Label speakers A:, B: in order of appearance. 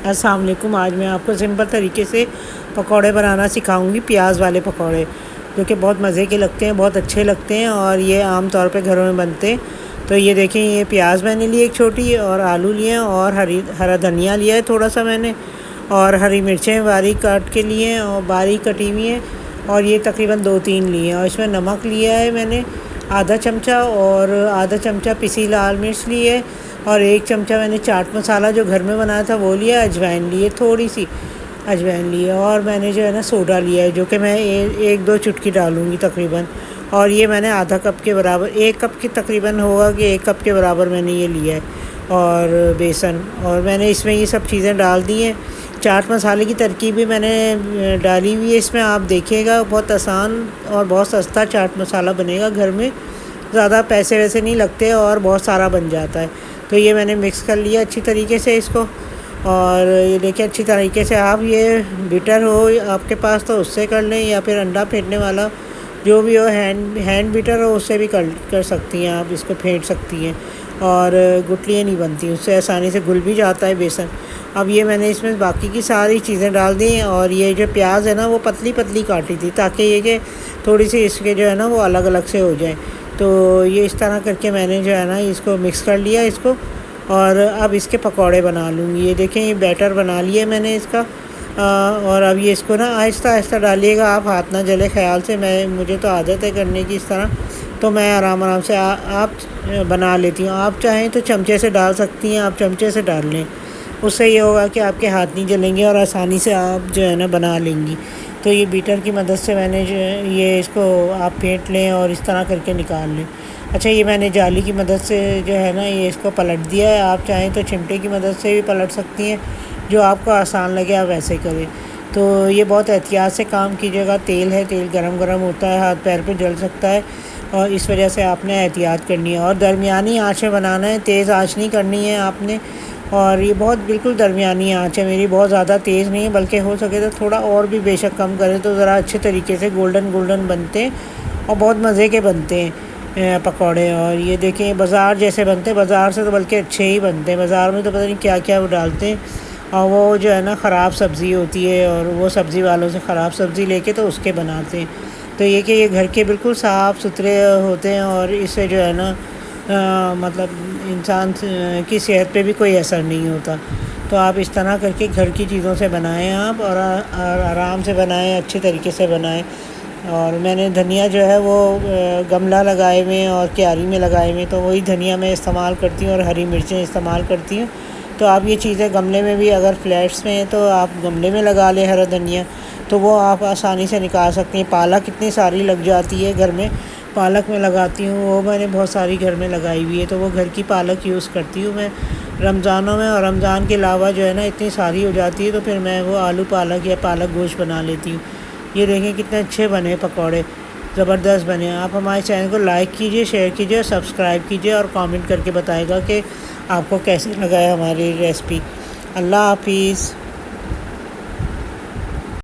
A: السلام علیکم۔ آج میں آپ کو سمپل طریقے سے پکوڑے بنانا سکھاؤں گی، پیاز والے پکوڑے، جو کہ بہت مزے کے لگتے ہیں، بہت اچھے لگتے ہیں اور یہ عام طور پہ گھروں میں بنتے ہیں۔ تو یہ دیکھیں، یہ پیاز میں نے لی ایک چھوٹی، اور آلو لیے ہیں، اور ہرا دھنیا لیا ہے تھوڑا سا میں نے، اور ہری مرچیں باریک کاٹ کے لیے ہیں اور باریک کٹی ہوئی ہیں، اور یہ تقریباً 2-3 لیے ہیں۔ اور اس میں نمک لیا ہے میں نے آدھا چمچہ، اور آدھا چمچہ پسی لال مرچ لی ہے، اور 1 چمچہ میں نے چاٹ مسالہ جو گھر میں بنایا تھا وہ لیا، اجوائن لیے، تھوڑی سی اجوائن لی ہے، اور میں نے جو ہے نا سوڈا لیا ہے، جو کہ میں 1-2 چٹکی ڈالوں گی تقریباً۔ اور یہ میں نے آدھا کپ کے برابر، 1 کپ کی تقریباً ہوگا کہ 1 کپ کے برابر میں نے یہ لیا ہے، اور بیسن، اور میں نے اس میں یہ سب چیزیں ڈال دی ہیں۔ چاٹ مسالے کی ترکیب بھی میں نے ڈالی ہوئی ہے اس میں، آپ دیکھیے گا، بہت آسان اور بہت سستا چاٹ مسالہ بنے گا گھر میں، زیادہ پیسے ویسے نہیں لگتے اور بہت سارا بن جاتا ہے۔ تو یہ میں نے مکس کر لیا اچھی طریقے سے اس کو، اور یہ دیکھیں اچھی طریقے سے آپ یہ بیٹر ہو آپ کے پاس تو اس سے کر لیں، یا پھر انڈا پھینٹنے والا جو بھی ہو، ہینڈ بیٹر ہو اس سے بھی کر سکتی ہیں آپ، اس کو پھینٹ سکتی ہیں، اور گٹلیاں نہیں بنتی اس سے، آسانی سے گل بھی جاتا ہے بیسن۔ اب یہ میں نے اس میں باقی کی ساری چیزیں ڈال دی ہیں، اور یہ جو پیاز ہے نا وہ پتلی پتلی کاٹی تھی، تاکہ یہ کہ تھوڑی سی اس کے جو ہے نا وہ الگ الگ سے ہو جائیں۔ تو یہ اس طرح کر کے میں نے جو ہے نا اس کو مکس کر لیا اس کو، اور اب اس کے پکوڑے بنا لوں گی۔ یہ دیکھیں، یہ بیٹر بنا لیا میں نے اس کا، اور اب یہ اس کو نا آہستہ آہستہ ڈالیے گا، آپ ہاتھ نہ جلے خیال سے، مجھے تو عادت ہے کرنے کی اس طرح، تو میں آرام سے آپ بنا لیتی ہوں۔ آپ چاہیں تو چمچے سے ڈال سکتی ہیں، آپ چمچے سے ڈال لیں، اس سے یہ ہوگا کہ آپ کے ہاتھ نہیں جلیں گے اور آسانی سے آپ جو ہے نا بنا لیں گی۔ تو یہ بیٹر کی مدد سے میں نے جو ہے یہ اس کو آپ پھینٹ لیں اور اس طرح کر کے نکال لیں۔ اچھا، یہ میں نے جالی کی مدد سے جو ہے نا یہ اس کو پلٹ دیا ہے، آپ چاہیں تو چمٹے کی مدد سے بھی پلٹ سکتی ہیں، جو آپ کو آسان لگے آپ ویسے کریں۔ تو یہ بہت احتیاط سے کام کیجیے گا، تیل ہے، تیل گرم ہوتا ہے، ہاتھ پیر پہ جل سکتا ہے، اور اس وجہ سے آپ نے احتیاط کرنی ہے، اور درمیانی آنچ میں بنانا ہے، تیز آنچ نہیں کرنی ہے آپ نے۔ اور یہ بہت بالکل درمیانی آنچ ہے میری، بہت زیادہ تیز نہیں ہے، بلکہ ہو سکے تو تھوڑا اور بھی بے شک کم کریں تو ذرا اچھے طریقے سے گولڈن بنتے ہیں، اور بہت مزے کے بنتے ہیں پکوڑے۔ اور یہ دیکھیں بازار جیسے بنتے ہیں، بازار سے تو بلکہ اچھے ہی بنتے ہیں، بازار میں تو پتہ نہیں کیا کیا وہ ڈالتے ہیں، اور وہ جو ہے نا خراب سبزی ہوتی ہے، اور وہ سبزی والوں سے خراب سبزی لے کے تو اس کے بناتے ہیں۔ تو یہ کہ یہ گھر کے بالکل صاف ستھرے ہوتے ہیں، اور اس سے جو ہے نا مطلب انسان کی صحت پہ بھی کوئی اثر نہیں ہوتا۔ تو آپ اس طرح کر کے گھر کی چیزوں سے بنائیں آپ، اور آرام سے بنائیں، اچھے طریقے سے بنائیں۔ اور میں نے دھنیا جو ہے وہ گملہ لگائے ہوئے ہیں اور کیاری میں لگائے ہوئے ہیں، تو وہی دھنیا میں استعمال کرتی ہوں، اور ہری مرچیں استعمال کرتی ہوں۔ تو آپ یہ چیزیں گملے میں بھی، اگر فلیٹس میں ہیں تو آپ گملے میں لگا لیں ہرا دھنیا، تو وہ آپ آسانی سے نکال سکتے ہیں۔ پالک اتنی ساری لگ جاتی ہے گھر میں، پالک میں لگاتی ہوں، وہ میں نے بہت ساری گھر میں لگائی ہوئی ہے، تو وہ گھر کی پالک یوز کرتی ہوں میں رمضانوں میں، اور رمضان کے علاوہ جو ہے نا اتنی ساری ہو جاتی ہے تو پھر میں وہ آلو پالک یا پالک گوشت بنا لیتی ہوں۔ یہ دیکھیں کتنے اچھے بنے پکوڑے، زبردست بنے۔ آپ ہمارے چینل کو لائک کیجئے، شیئر کیجئے، سبسکرائب کیجئے، اور کامنٹ کر کے بتائے گا کہ آپ کو کیسے لگا ہے ہماری ریسپی۔ اللہ حافظ۔